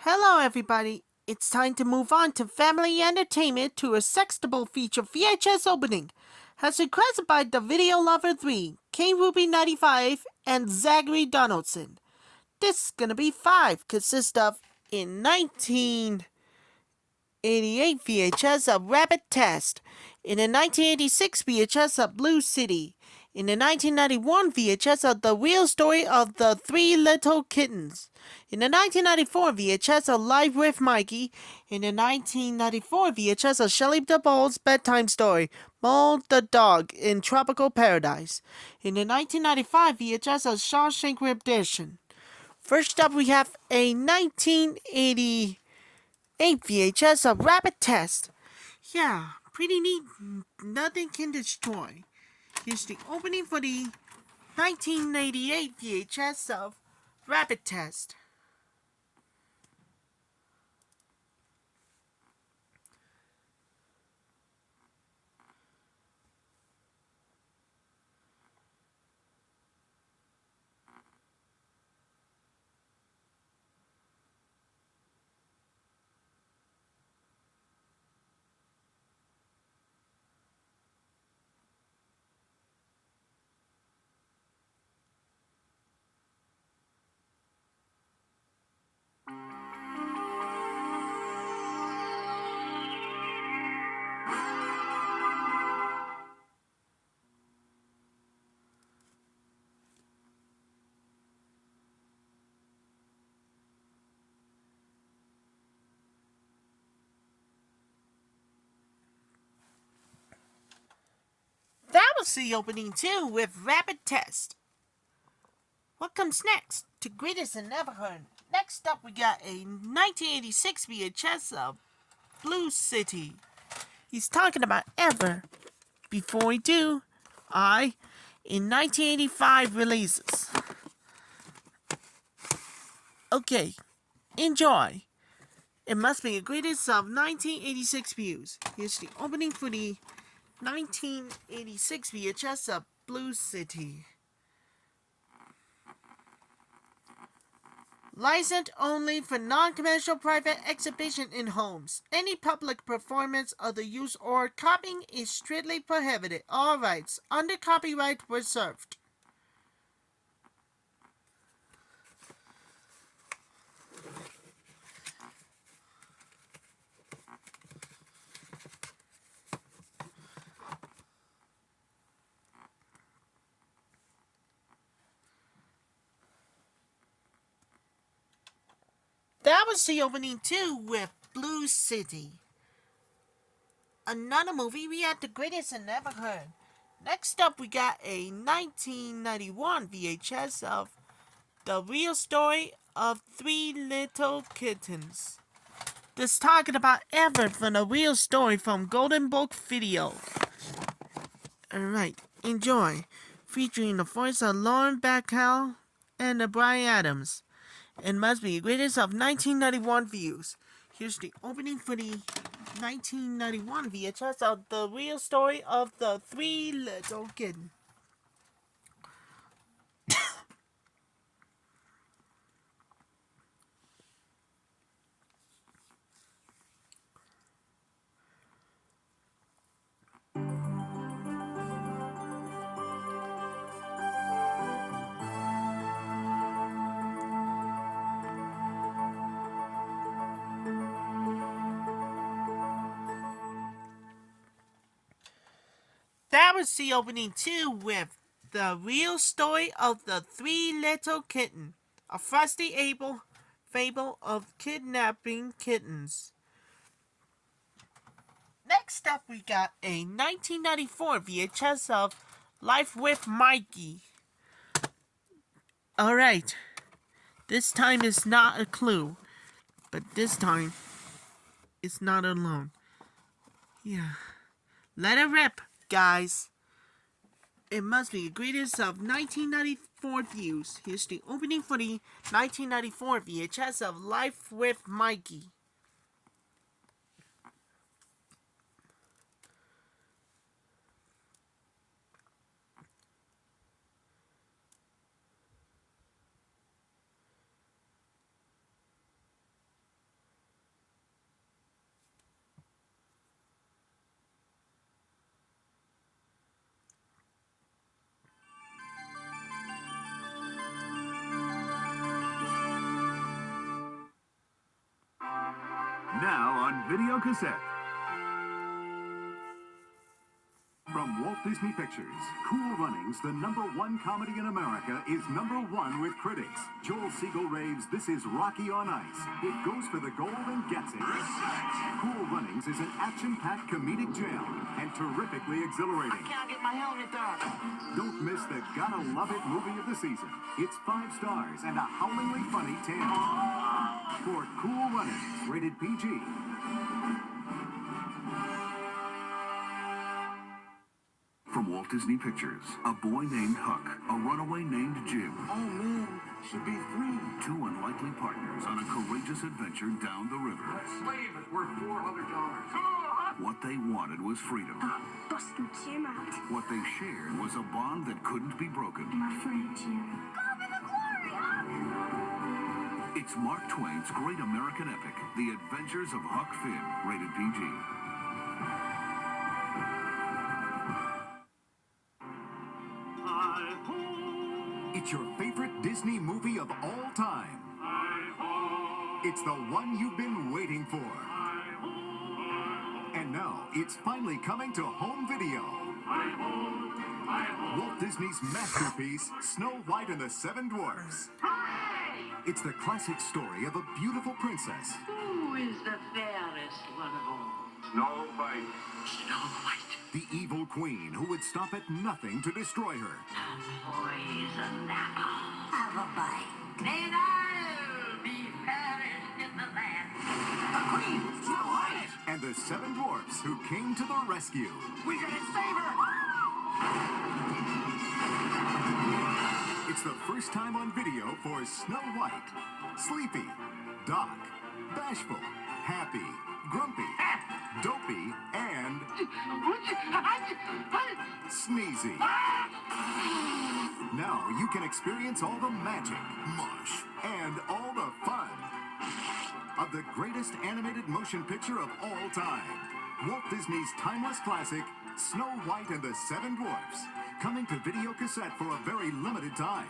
Hello, everybody. It's time to move on to family entertainment to a Sextuple feature VHS opening. As requested by the Video Lover 3, K Ruby 95, and Zachary Donaldson. This is gonna be 5, consists of in 1988 VHS of Rabbit Test, in the 1986 VHS of Blue City, in the 1991 VHS of The Real Story of the Three Little Kittens, in the 1994 VHS of Live with Mikey, in the 1994 VHS of Shelley Duvall's bedtime story, Mold the Dog in Tropical Paradise, in the 1995 VHS of Shawshank Redemption. First up, we have a 1988 VHS of Rabbit Test. Yeah, pretty neat. Nothing can destroy. Here's the opening for the 1988 VHS of Rabbit Test. That was the opening too with Rabbit Test. What comes next? To Greatest and Never Heard. Next up, we got a 1986 VHS of Blue City. He's talking about Ever. Before we do, in 1985 releases. Okay, enjoy. It must be the greatest of 1986 views. Here's the opening for the 1986 VHS of Blue City. Licensed only for non-commercial private exhibition in homes. Any public performance of the use or copying is strictly prohibited. All rights under copyright reserved. That was the opening too with Blue City. Another movie we had the greatest and never heard. Next up, we got a 1991 VHS of The Real Story of Three Little Kittens. This talking about Ever from The Real Story from Golden Book Video. Alright, enjoy. Featuring the voice of Lauren Bacall and Brian Adams. It must be the greatest of 1991 views. Here's the opening for the 1991 VHS of The Real Story of the Three Little Kittens. That was the opening too with The Real Story of the Three Little Kittens, a frosty fable of kidnapping kittens. Next up, we got a 1994 VHS of Life with Mikey. Alright, this time is not a clue, but this time it's not alone. Yeah, let it rip, guys. It must be the greatest of 1994 views. Here's the opening for the 1994 VHS of Life with Mikey. Now on Videocassette. From Walt Disney Pictures, Cool Runnings, the #1 comedy in America, is #1 with critics. Joel Siegel raves, "This is Rocky on Ice. It goes for the gold and gets it." Cool Runnings is an action-packed comedic jam and terrifically exhilarating. I can't get my helmet on. Don't miss the Gotta Love It movie of the season. It's 5 stars and a howlingly funny 10. For Cool Runnings, rated PG. From Walt Disney Pictures, a boy named Huck, a runaway named Jim. Oh man, should be free. 2 unlikely partners on a courageous adventure down the river. That slave is worth $400. What they wanted was freedom. Busted Jim out. What they shared was a bond that couldn't be broken. My friend Jim. Go for the glory, Huck! It's Mark Twain's great American epic, The Adventures of Huck Finn, rated PG. It's your favorite Disney movie of all time. It's the one you've been waiting for. And now, it's finally coming to home video. Walt Disney's masterpiece, Snow White and the 7 Dwarfs. It's the classic story of a beautiful princess. Who is the fairest one of all? Snow White. Snow White. The evil queen who would stop at nothing to destroy her. Poison apple. Have a bite. Then I'll be fairest in the land. The Queen, Snow White. And the 7 Dwarfs who came to the rescue. We gotta save her. It's the first time on video for Snow White. Sleepy, Doc, Bashful, Happy, Grumpy, Dopey, and Sneezy. Now you can experience all the magic, mush, and all the fun of the greatest animated motion picture of all time. Walt Disney's timeless classic, Snow White and the 7 Dwarfs. Coming to Videocassette for a very limited time.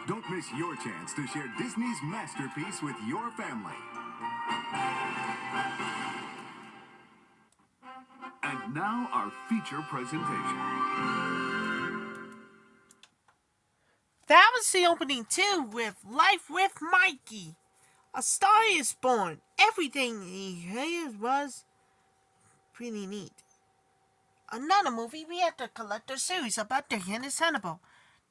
Don't miss your chance to share Disney's masterpiece with your family. And now our feature presentation. That was the opening too with Life with Mikey. A Star is Born. Everything he had was pretty neat. Another movie, we have the collector series about the Hennis Hannibal.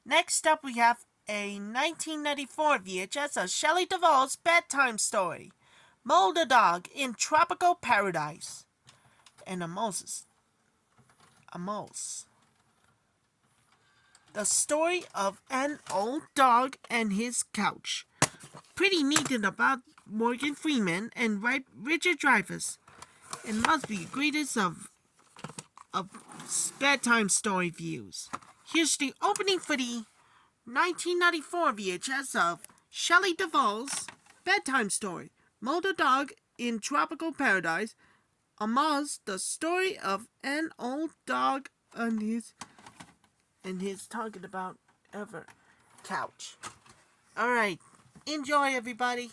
Next up, we have a 1994 VHS of Shelley Duvall's bedtime story, Mo the Dog in Tropical Paradise, and a mouse. The story of an old dog and his couch. Pretty neat and about Morgan Freeman and Richard Dreyfuss. It must be the greatest of bedtime story views. Here's the opening for the 1994 VHS of Shelley Duvall's bedtime story, Mo the Dog in Tropical Paradise, Amos, the story of an old dog and his talking about ever couch. Alright, enjoy everybody.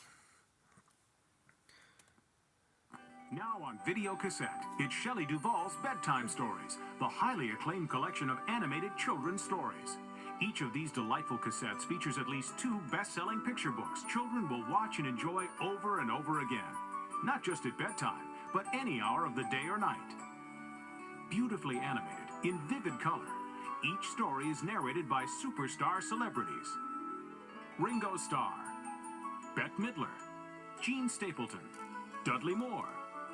Now on Videocassette, it's Shelley Duvall's Bedtime Stories, the highly acclaimed collection of animated children's stories. Each of these delightful cassettes features at least 2 best-selling picture books children will watch and enjoy over and over again. Not just at bedtime, but any hour of the day or night. Beautifully animated, in vivid color, each story is narrated by superstar celebrities. Ringo Starr, Bette Midler, Gene Stapleton, Dudley Moore,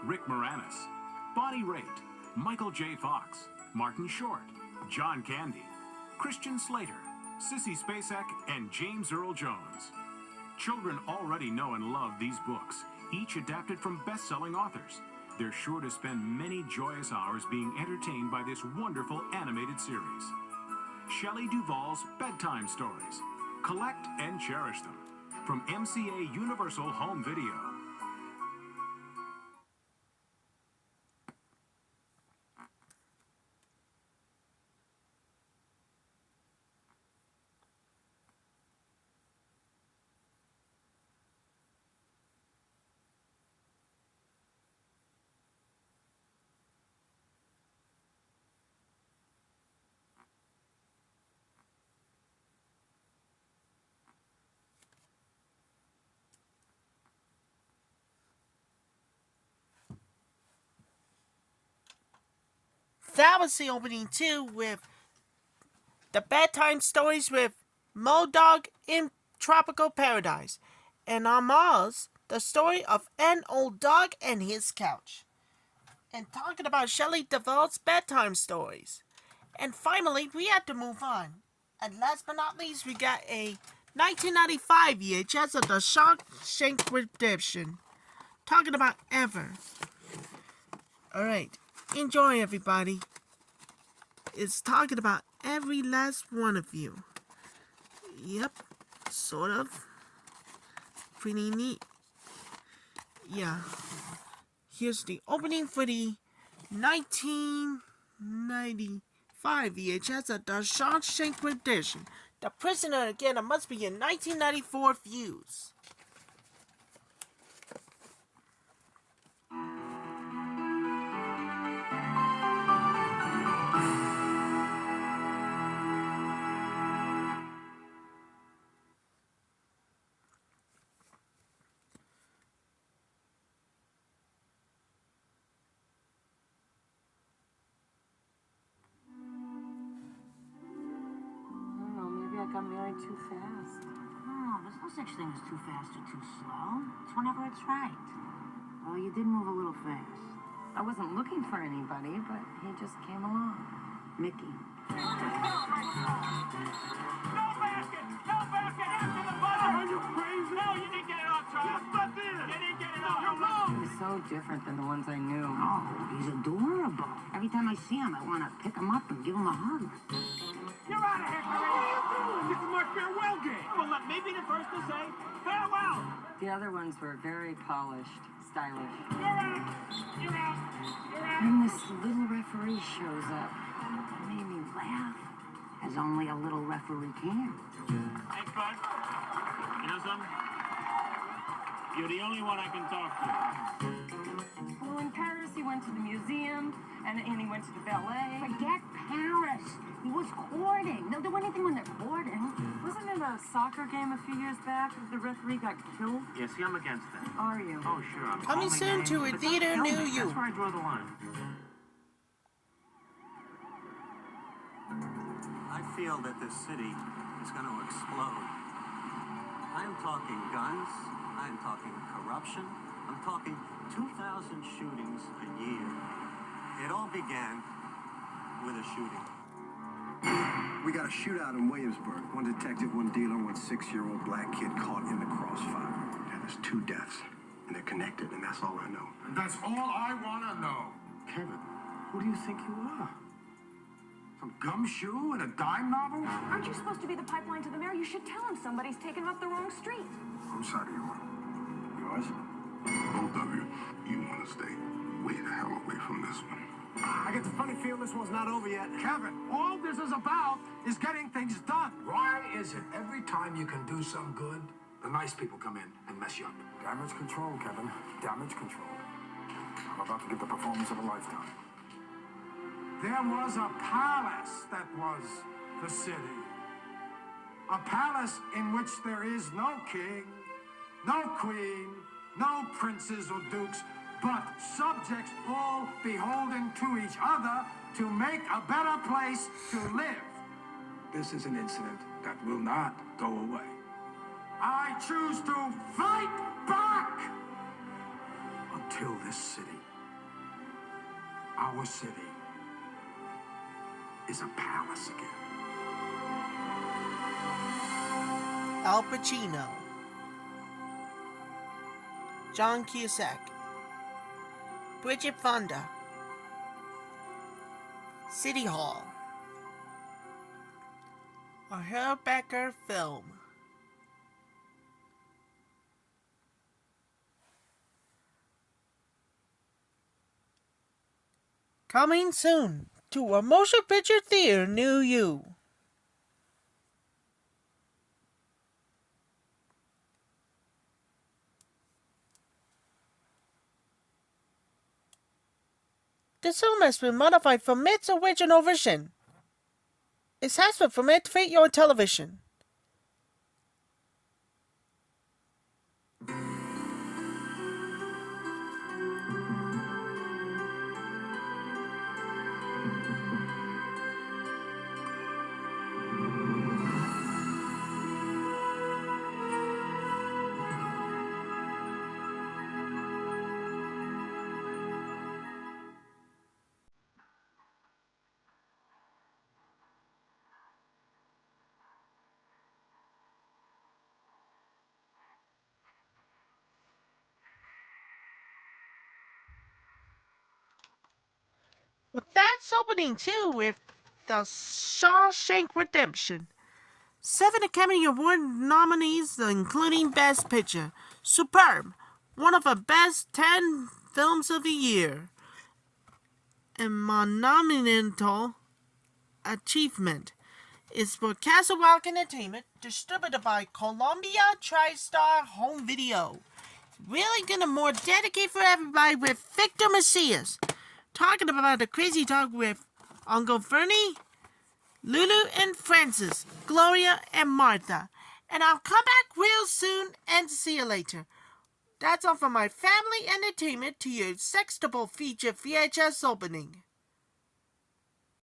Rick Moranis, Bonnie Raitt, Michael J. Fox, Martin Short, John Candy, Christian Slater, Sissy Spacek, and James Earl Jones. Children already know and love these books, each adapted from best-selling authors. They're sure to spend many joyous hours being entertained by this wonderful animated series. Shelley Duvall's Bedtime Stories. Collect and cherish them. From MCA Universal Home Video. that was the opening too, with the bedtime stories with Modog in Tropical Paradise, and Amos, the story of an old dog and his couch. And talking about Shelley Duvall's bedtime stories. And finally, we had to move on. And last but not least, we got a 1995 VHS of the Shawshank Redemption. Talking about Ever. Alright, enjoy everybody. It's talking about every last one of you. Yep, sort of. Pretty neat. Yeah. Here's the opening for the 1995 VHS of the Shawshank Redemption. The Prisoner, again, it must be in 1994 views. Got married too fast. No, there's no such thing as too fast or too slow. It's whenever it's right. Well, you did move a little fast. I wasn't looking for anybody, but he just came along. Mickey. No basket! No basket! After the butter! Are you crazy? No, you didn't get it off, Charles. Yes, I did. You didn't get it off. You're wrong. He was so different than the ones I knew. Oh, he's adorable. Every time I see him, I want to pick him up and give him a hug. You're out of here, What are you doing? This is my farewell game. Well, let me be the first to say farewell. The other ones were very polished, stylish. You're out. You're out. You're out. When this little referee shows up, it made me laugh. As only a little referee can. Hey, Bud. You know something? You're the only one I can talk to. Well, in Paris, he went to the museum, and he went to the ballet. Forget Paris. He was courting. They'll do anything when they're courting. Wasn't it a soccer game a few years back that the referee got killed? Yeah, see, I'm against that. Are you? Oh, sure. I'm Coming soon to a theater near you. That's where I draw the line. I feel that this city is going to explode. I'm talking guns. I'm talking corruption. I'm talking 2,000 shootings a year. It all began with a shooting. We got a shootout in Williamsburg. One detective, one dealer, one 6-year-old black kid caught in the crossfire. And there's 2 deaths, and they're connected, and that's all I know. And that's all I want to know. Kevin, who do you think you are? Some gumshoe in a dime novel? Aren't you supposed to be the pipeline to the mayor? You should tell him somebody's taken him up the wrong street. Whose side are you on? Yours? Both of you, you want to stay way the hell away from this one. I get the funny feeling this one's not over yet. Kevin, all this is about is getting things done. Why is it every time you can do some good, the nice people come in and mess you up? Damage control, Kevin. Damage control. I'm about to give the performance of a lifetime. There was a palace that was the city. A palace in which there is no king, no queen, no princes or dukes, but subjects all beholden to each other to make a better place to live. This is an incident that will not go away. I choose to fight back Until this city, our city, is a palace again. Al Pacino, John Cusack, Bridget Fonda, City Hall, a Herbecker film. Coming soon to a motion picture theater near you. This film has been modified from its original version. It has been formatted to fit your television. That's opening too with the Shawshank Redemption. 7 Academy Award nominees, including Best Picture. Superb. One of the best 10 films of the year. And monumental achievement is for Castle Rock Entertainment, distributed by Columbia TriStar Home Video. Really gonna more dedicate for everybody with Victor Macias. Talking about the crazy talk with Uncle Fernie, Lulu and Francis, Gloria and Martha. And I'll come back real soon and see you later. That's all from my family entertainment to your Sextuple feature VHS opening.